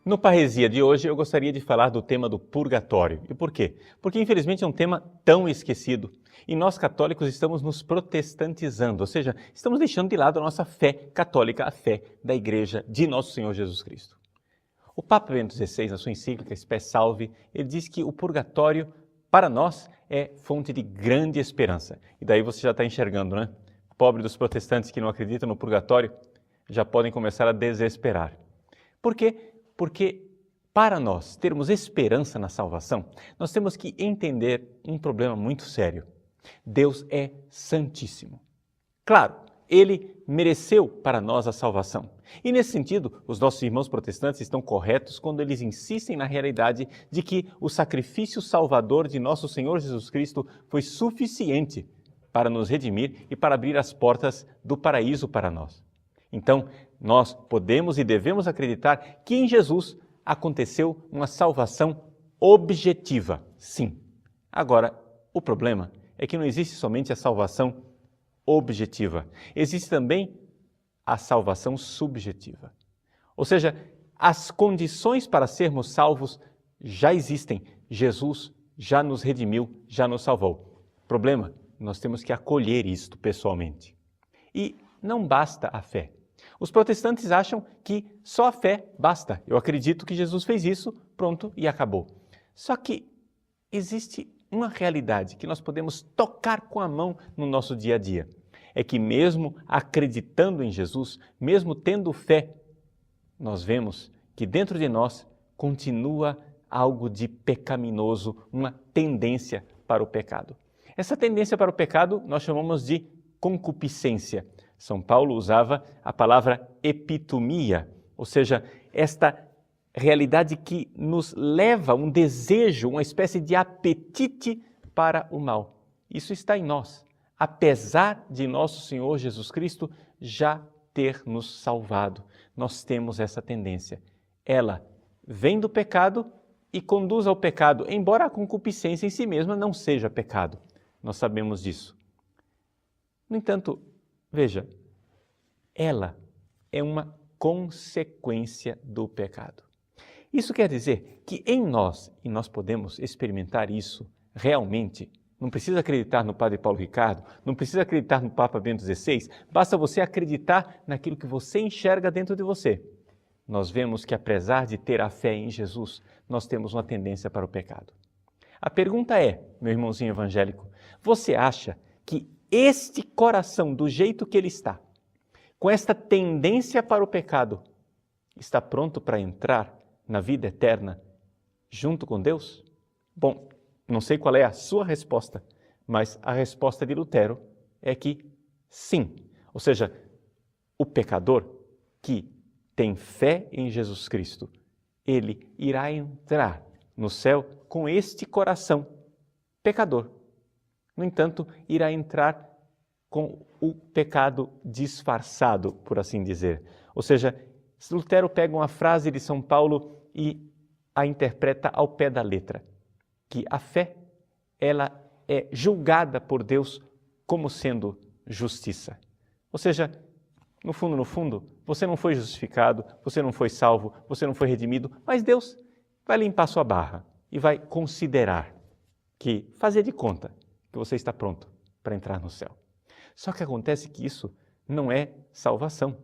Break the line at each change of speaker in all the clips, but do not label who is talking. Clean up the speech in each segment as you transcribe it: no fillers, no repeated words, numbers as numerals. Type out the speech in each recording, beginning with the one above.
No Parresia de hoje, eu gostaria de falar do tema do purgatório. E por quê? Porque, infelizmente, é um tema tão esquecido. E nós, católicos, estamos nos protestantizando, ou seja, estamos deixando de lado a nossa fé católica, a fé da Igreja de Nosso Senhor Jesus Cristo. O Papa Bento XVI, na sua encíclica Spes Salvi, ele diz que o purgatório, para nós, é fonte de grande esperança. E daí você já está enxergando, né? Pobre dos protestantes que não acreditam no purgatório, já podem começar a desesperar. Por quê? Porque para nós termos esperança na salvação, nós temos que entender um problema muito sério. Deus é santíssimo. Claro, Ele mereceu para nós a salvação. E nesse sentido, os nossos irmãos protestantes estão corretos quando eles insistem na realidade de que o sacrifício salvador de nosso Senhor Jesus Cristo foi suficiente para nos redimir e para abrir as portas do paraíso para nós. Então, nós podemos e devemos acreditar que em Jesus aconteceu uma salvação objetiva, sim. Agora, o problema é que não existe somente a salvação objetiva, existe também a salvação subjetiva. Ou seja, as condições para sermos salvos já existem. Jesus já nos redimiu, já nos salvou. Problema, nós temos que acolher isto pessoalmente. E não basta a fé. Os protestantes acham que só a fé basta. Eu acredito que Jesus fez isso, pronto, e acabou. Só que existe uma realidade que nós podemos tocar com a mão no nosso dia a dia. É que mesmo acreditando em Jesus, mesmo tendo fé, nós vemos que dentro de nós continua algo de pecaminoso, uma tendência para o pecado. Essa tendência para o pecado nós chamamos de concupiscência. São Paulo usava a palavra epitomia, ou seja, esta realidade que nos leva a um desejo, uma espécie de apetite para o mal. Isso está em nós, apesar de nosso Senhor Jesus Cristo já ter nos salvado. Nós temos essa tendência. Ela vem do pecado e conduz ao pecado, embora a concupiscência em si mesma não seja pecado. Nós sabemos disso. No entanto, veja, ela é uma consequência do pecado. Isso quer dizer que em nós, e nós podemos experimentar isso realmente, não precisa acreditar no Padre Paulo Ricardo, não precisa acreditar no Papa Bento XVI, basta você acreditar naquilo que você enxerga dentro de você. Nós vemos que apesar de ter a fé em Jesus, nós temos uma tendência para o pecado. A pergunta é, meu irmãozinho evangélico, você acha que este coração, do jeito que ele está, com esta tendência para o pecado, está pronto para entrar na vida eterna junto com Deus? Bom, não sei qual é a sua resposta, mas a resposta de Lutero é que sim. Ou seja, o pecador que tem fé em Jesus Cristo, ele irá entrar no céu com este coração pecador. No entanto, irá entrar com o pecado disfarçado, por assim dizer. Ou seja, Lutero pega uma frase de São Paulo e a interpreta ao pé da letra, que a fé, ela é julgada por Deus como sendo justiça. Ou seja, no fundo, você não foi justificado, você não foi salvo, você não foi redimido, mas Deus vai limpar sua barra e vai considerar que fazer de conta que você está pronto para entrar no céu. Só que acontece que isso não é salvação.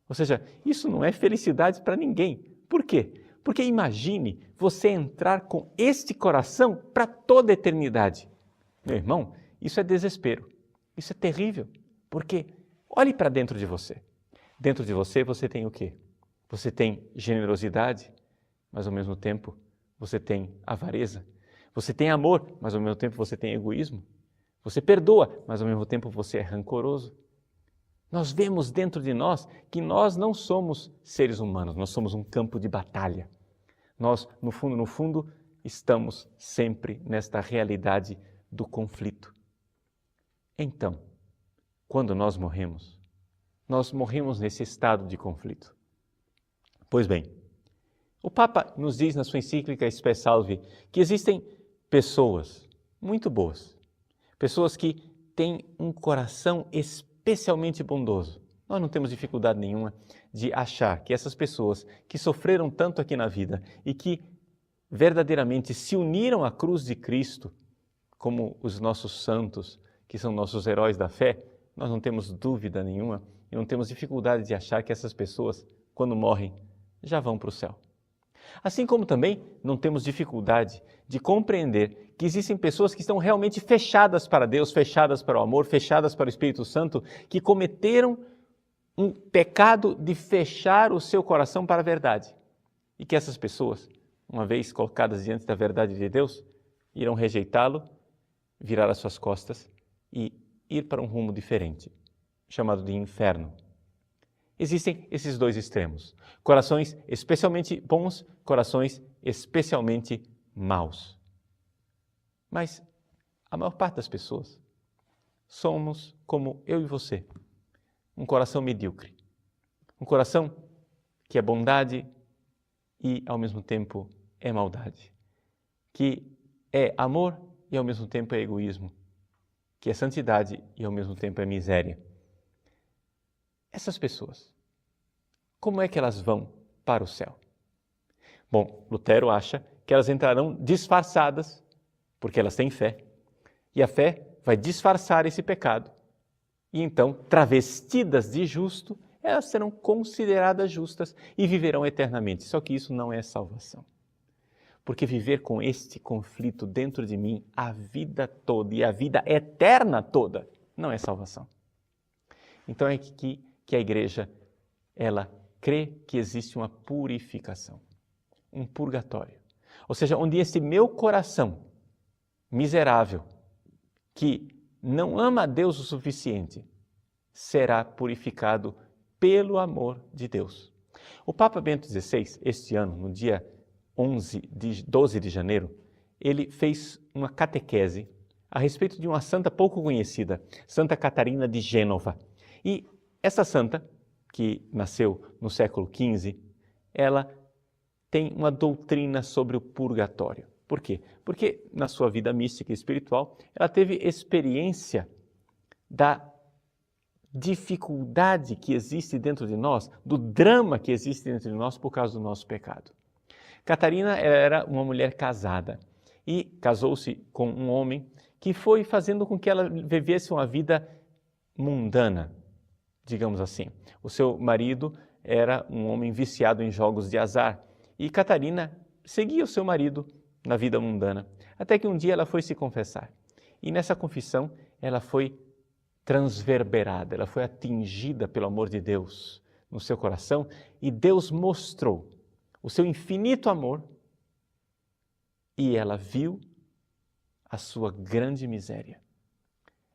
Ou seja, isso não é felicidade para ninguém. Por quê? Porque imagine você entrar com este coração para toda a eternidade. Meu irmão, isso é desespero. Isso é terrível. Porque olhe para dentro de você. Dentro de você, você tem o quê? Você tem generosidade, mas ao mesmo tempo você tem avareza. Você tem amor, mas ao mesmo tempo você tem egoísmo. Você perdoa, mas ao mesmo tempo você é rancoroso. Nós vemos dentro de nós que nós não somos seres humanos, nós somos um campo de batalha. Nós, no fundo, estamos sempre nesta realidade do conflito. Então, quando nós morremos nesse estado de conflito. Pois bem, o Papa nos diz na sua encíclica Spes Salvi que existem pessoas muito boas, pessoas que têm um coração especialmente bondoso. Nós não temos dificuldade nenhuma de achar que essas pessoas que sofreram tanto aqui na vida e que verdadeiramente se uniram à cruz de Cristo, como os nossos santos, que são nossos heróis da fé, nós não temos dúvida nenhuma e não temos dificuldade de achar que essas pessoas, quando morrem, já vão para o céu. Assim como também não temos dificuldade de compreender que existem pessoas que estão realmente fechadas para Deus, fechadas para o amor, fechadas para o Espírito Santo, que cometeram um pecado de fechar o seu coração para a verdade. E que essas pessoas, uma vez colocadas diante da verdade de Deus, irão rejeitá-lo, virar as suas costas e ir para um rumo diferente, chamado de inferno. Existem esses dois extremos, corações especialmente bons, corações especialmente maus. Mas a maior parte das pessoas somos como eu e você, um coração medíocre, um coração que é bondade e ao mesmo tempo é maldade, que é amor e ao mesmo tempo é egoísmo, que é santidade e ao mesmo tempo é miséria. Essas pessoas, como é que elas vão para o céu? Bom, Lutero acha que elas entrarão disfarçadas, porque elas têm fé, e a fé vai disfarçar esse pecado. E então, travestidas de justo, elas serão consideradas justas e viverão eternamente. Só que isso não é salvação. Porque viver com este conflito dentro de mim a vida toda e a vida eterna toda não é salvação. Então é que a igreja, ela crê que existe uma purificação, um purgatório. Ou seja, onde esse meu coração miserável, que não ama a Deus o suficiente, será purificado pelo amor de Deus. O Papa Bento XVI, este ano, no dia 12 de janeiro, ele fez uma catequese a respeito de uma santa pouco conhecida, Santa Catarina de Gênova. E essa santa, que nasceu no século XV, ela tem uma doutrina sobre o purgatório. Por quê? Porque na sua vida mística e espiritual, ela teve experiência da dificuldade que existe dentro de nós, do drama que existe dentro de nós por causa do nosso pecado. Catarina era uma mulher casada e casou-se com um homem que foi fazendo com que ela vivesse uma vida mundana, digamos assim. O seu marido era um homem viciado em jogos de azar e Catarina seguia o seu marido na vida mundana, até que um dia ela foi se confessar. E nessa confissão ela foi transverberada, ela foi atingida pelo amor de Deus no seu coração e Deus mostrou o seu infinito amor e ela viu a sua grande miséria.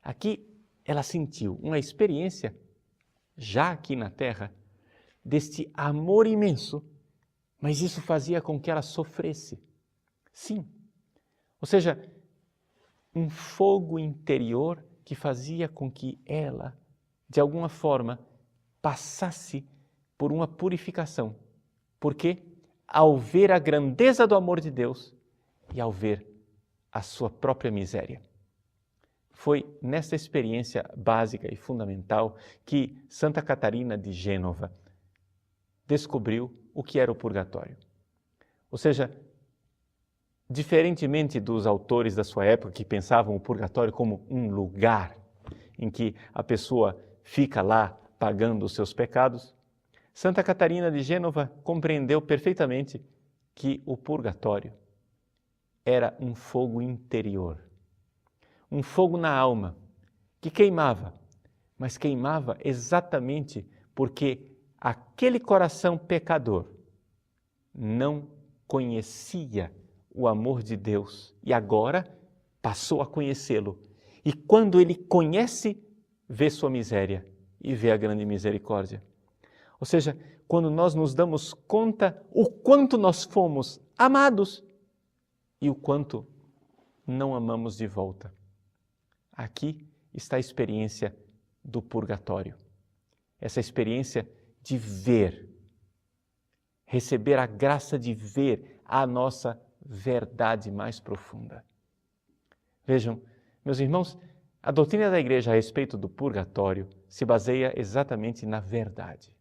Aqui ela sentiu uma experiência, já aqui na terra, deste amor imenso, mas isso fazia com que ela sofresse. Sim, ou seja, um fogo interior que fazia com que ela, de alguma forma, passasse por uma purificação. Porque ao ver a grandeza do amor de Deus e ao ver a sua própria miséria. Foi nessa experiência básica e fundamental que Santa Catarina de Gênova descobriu o que era o purgatório. Ou seja, diferentemente dos autores da sua época que pensavam o purgatório como um lugar em que a pessoa fica lá pagando os seus pecados, Santa Catarina de Gênova compreendeu perfeitamente que o purgatório era um fogo interior, um fogo na alma que queimava, mas queimava exatamente porque aquele coração pecador não conhecia o amor de Deus e agora passou a conhecê-lo. E quando ele conhece, vê sua miséria e vê a grande misericórdia. Ou seja, quando nós nos damos conta o quanto nós fomos amados e o quanto não amamos de volta. Aqui está a experiência do purgatório. Essa experiência de ver, receber a graça de ver a nossa verdade mais profunda. Vejam, meus irmãos, a doutrina da Igreja a respeito do purgatório se baseia exatamente na verdade.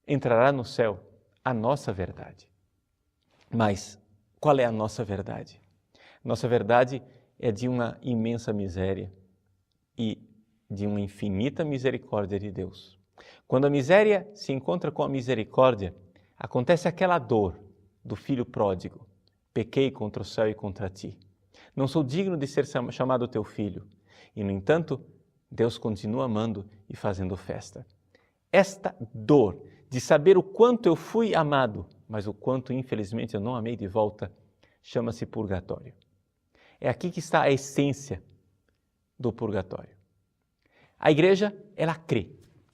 entrará no céu a nossa verdade. Mas qual é a nossa verdade? Nossa verdade é de uma imensa miséria e de uma infinita misericórdia de Deus. Quando a miséria se encontra com a misericórdia, acontece aquela dor do filho pródigo. Pequei contra o céu e contra ti. Não sou digno de ser chamado teu filho. E, no entanto, Deus continua amando e fazendo festa. Esta dor de saber o quanto eu fui amado, mas o quanto, infelizmente, eu não amei de volta, chama-se purgatório. É aqui que está a essência do purgatório. A igreja, ela crê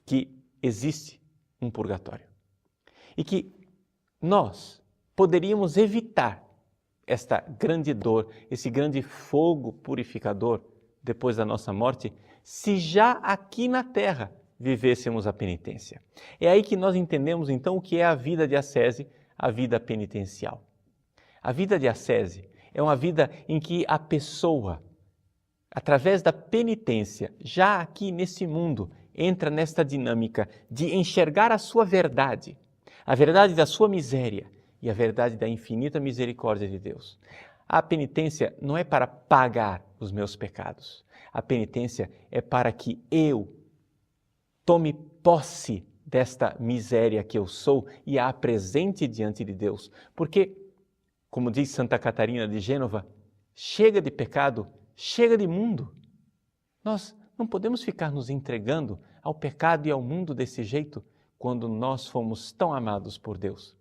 que existe um purgatório e que nós poderíamos evitar esta grande dor, esse grande fogo purificador depois da nossa morte, se já aqui na terra vivêssemos a penitência. É aí que nós entendemos então o que é a vida de ascese, a vida penitencial. A vida de ascese é uma vida em que a pessoa, através da penitência, já aqui nesse mundo, entra nesta dinâmica de enxergar a sua verdade, a verdade da sua miséria e a verdade da infinita misericórdia de Deus. A penitência não é para pagar os meus pecados. A penitência é para que eu tome posse desta miséria que eu sou e a apresente diante de Deus. Porque, como diz Santa Catarina de Gênova, chega de pecado, chega de mundo. Nós não podemos ficar nos entregando ao pecado e ao mundo desse jeito quando nós fomos tão amados por Deus.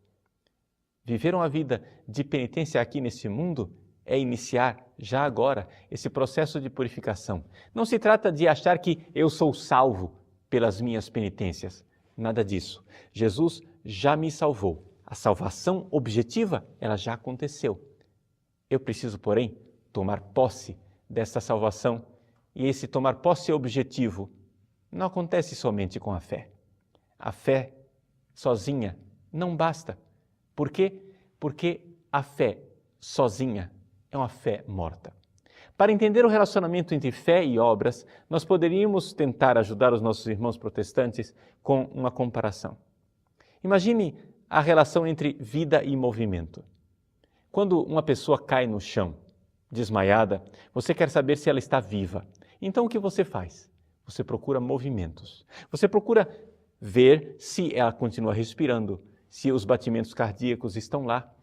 Viver uma vida de penitência aqui nesse mundo é iniciar, já agora, esse processo de purificação. Não se trata de achar que eu sou salvo pelas minhas penitências. Nada disso. Jesus já me salvou. A salvação objetiva, ela já aconteceu. Eu preciso, porém, tomar posse dessa salvação. E esse tomar posse objetivo não acontece somente com a fé. A fé sozinha não basta. Por quê? Porque a fé sozinha é uma fé morta. Para entender o relacionamento entre fé e obras, nós poderíamos tentar ajudar os nossos irmãos protestantes com uma comparação. Imagine a relação entre vida e movimento. Quando uma pessoa cai no chão, desmaiada, você quer saber se ela está viva. Então o que você faz? Você procura movimentos. Você procura ver se ela continua respirando, se os batimentos cardíacos estão lá.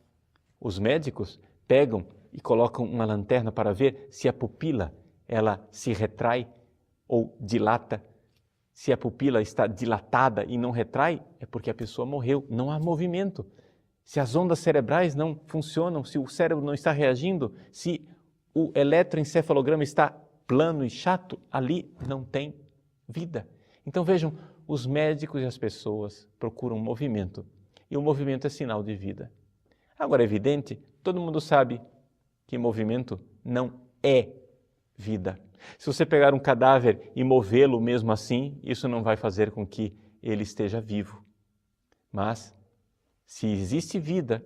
Os médicos pegam e colocam uma lanterna para ver se a pupila ela se retrai ou dilata. Se a pupila está dilatada e não retrai, é porque a pessoa morreu, não há movimento. Se as ondas cerebrais não funcionam, se o cérebro não está reagindo, se o eletroencefalograma está plano e chato, ali não tem vida. Então vejam, os médicos e as pessoas procuram movimento, e o movimento é sinal de vida. Agora é evidente, todo mundo sabe que movimento não é vida. Se você pegar um cadáver e movê-lo mesmo assim, isso não vai fazer com que ele esteja vivo. Mas, se existe vida,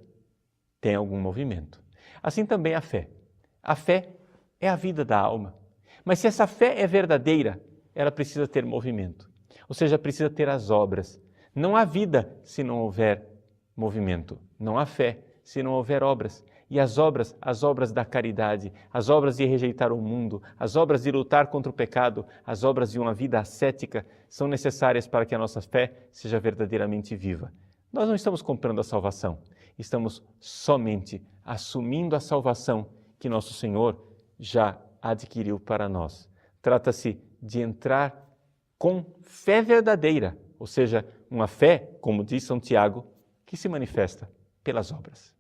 tem algum movimento. Assim também a fé. A fé é a vida da alma. Mas se essa fé é verdadeira, ela precisa ter movimento. Ou seja, precisa ter as obras. Não há vida se não houver movimento. Não há fé se não houver obras. E as obras da caridade, as obras de rejeitar o mundo, as obras de lutar contra o pecado, as obras de uma vida ascética são necessárias para que a nossa fé seja verdadeiramente viva. Nós não estamos comprando a salvação, estamos somente assumindo a salvação que nosso Senhor já adquiriu para nós. Trata-se de entrar com fé verdadeira, ou seja, uma fé, como diz São Tiago, que se manifesta pelas obras.